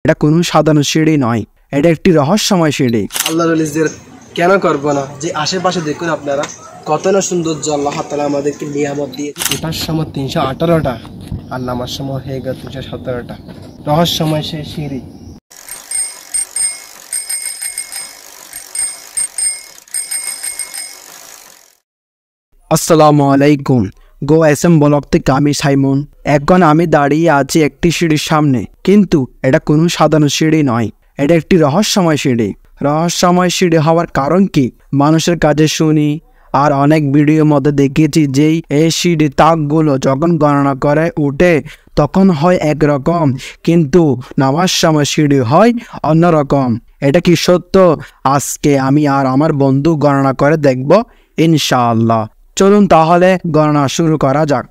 এটা কোনো সাধারণ সিঁড়ি নয়, এটা একটি রহস্যময় সিঁড়ি। আল্লাহর ওলি জিয়ারত কেন করব না? যে আশেপাশে দেখুন আপনারা কত না সৌন্দর্য আল্লাহ তাআলা আমাদেরকে নিয়ামত দিয়ে। ওঠার সময় 318টা আর নামার সময় হয়ে গেল 317টা। রহস্যময় সেই সিঁড়ি। আসসালামু আলাইকুম। গো এসএম ব্লগ থেকে আমি সাইমন। এখন আমি দাঁড়িয়ে আছি একটি সিঁড়ির সামনে, কিন্তু এটা কোনো সাধারণ সিঁড়ি নয়, এটা একটি রহস্যময় সিঁড়ি। রহস্যময় সিঁড়ি হওয়ার কারণ কি? মানুষের কাছে শুনি আর অনেক ভিডিওর মধ্যে দেখেছি যেই এই সিঁড়ির তাকগুলো যখন গণনা করে উঠে তখন হয় একরকম, কিন্তু নামার সময় সিঁড়ি হয় অন্যরকম। এটা কি সত্য? আজকে আমি আর আমার বন্ধু গণনা করে দেখব ইনশাআল্লাহ। চলুন তাহলে গণনা শুরু করা যাক।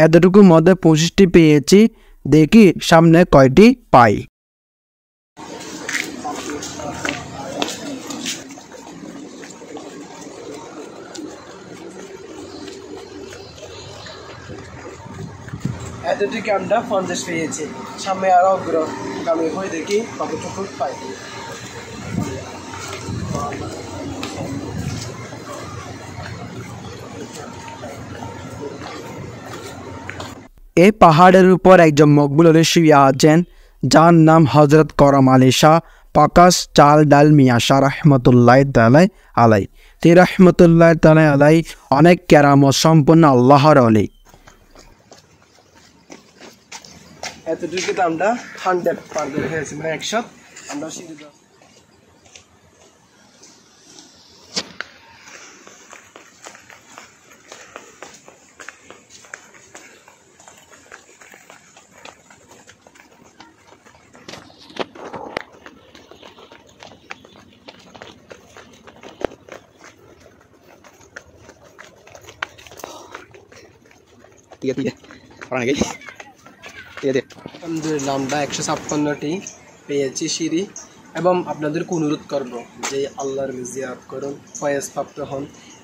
এতটুকুর মধ্যে 25টি পেয়েছি, দেখি সামনে কয়টি পাই। এতটুকু আমরা 50 পেয়েছি, সামনে আরো অগ্রগামী হয়ে দেখি কতটুকু পাই। এই পাহাড়ের উপর একজন মকবুল আলী শুয়ে আছেন, যার নাম হজরত করম আলী শাহ প্রকাশ চাল ডাল মিয়া শাহ রহমতুল্লাহ তাআলা আলাই। তিনি রহমতুল্লাহ তাআলা আলাই অনেক কেরামত সম্পন্ন আল্লাহর আলী। এতটুকু তো আমরা 100 পার করে ফেলেছি, মানে 100 আমরা সিঁড়ি। আলহামদুলিল্লাহ আমরা 156টি পেয়েছি সিঁড়ি, এবং আপনাদেরকে অনুরোধ করব যে আল্লাহর জিয়ারত করুন, ফয়েজ প্রাপ্ত হন।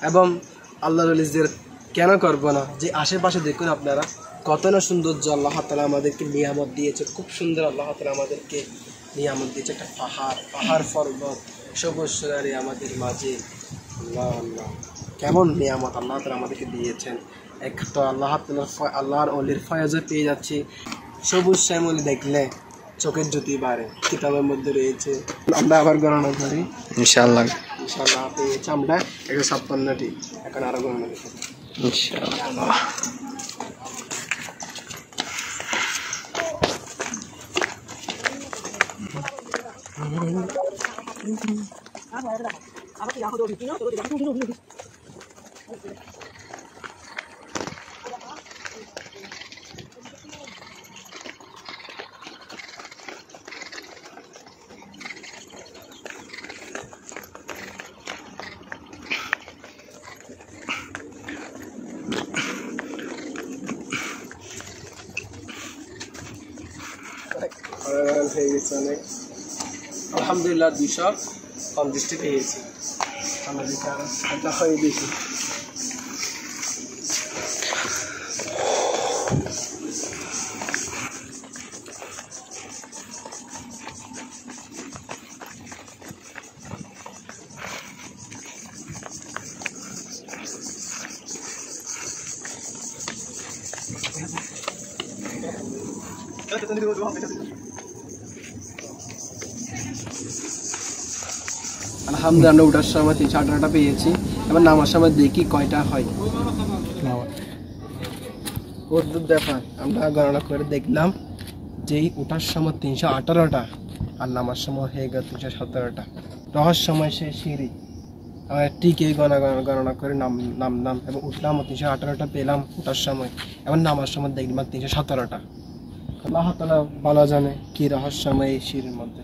এবং আল্লাহর জিয়ারত কেন করব না? যে আশেপাশে দেখুন আপনারা কত না সৌন্দর্য আল্লাহ তাআলা আমাদেরকে নিয়ামত দিয়েছে। খুব সুন্দর আল্লাহ তাআলা আমাদেরকে নিয়ামত দিয়েছে। একটা পাহাড় পর্বত, সবুজ সরারি আমাদের মাঝে। আল্লাহ আল্লাহ, কেমন নিয়ামত আল্লাহ তাআলা আমাদেরকে দিয়েছেন। এক তো আল্লাহর ওলির ফয়েজও পেয়ে যাচ্ছি। সবুজ শ্যামল দেখলে চোখের জ্যোতি বাড়ে, কিতাবের মধ্যে রয়েছে। আমরা আবার গণনা করি ইনশাআল্লাহ। পেয়েছি আমরা 156টি, এখন আরো গণনা করি ইনশাআল্লাহ। আলহামদুলিল্লাহ 250টি পেয়েছি। আমাদের কারণ হয়ে বেশি। আলহামদুলিল্লাহ আমরা ওঠার সময় 318টা পেয়েছি, এবার নামার সময় দেখি কয়টা হয়। অদ্ভুত ব্যাপার, আমরা গণনা করে দেখলাম যে ওঠার সময় 318টা আর নামার সময় হয়ে গেল 317টা। রহস্যময় সেই সিঁড়ি। ঠিক এই গণনা করে নামলাম এবং উঠলাম, 318টা পেলাম ওঠার সময়, এবার নামার সময় দেখলাম 317টা। আল্লাহ তাআলা ভালো জানে কি রহস্যময় এই সিঁড়ির মধ্যে।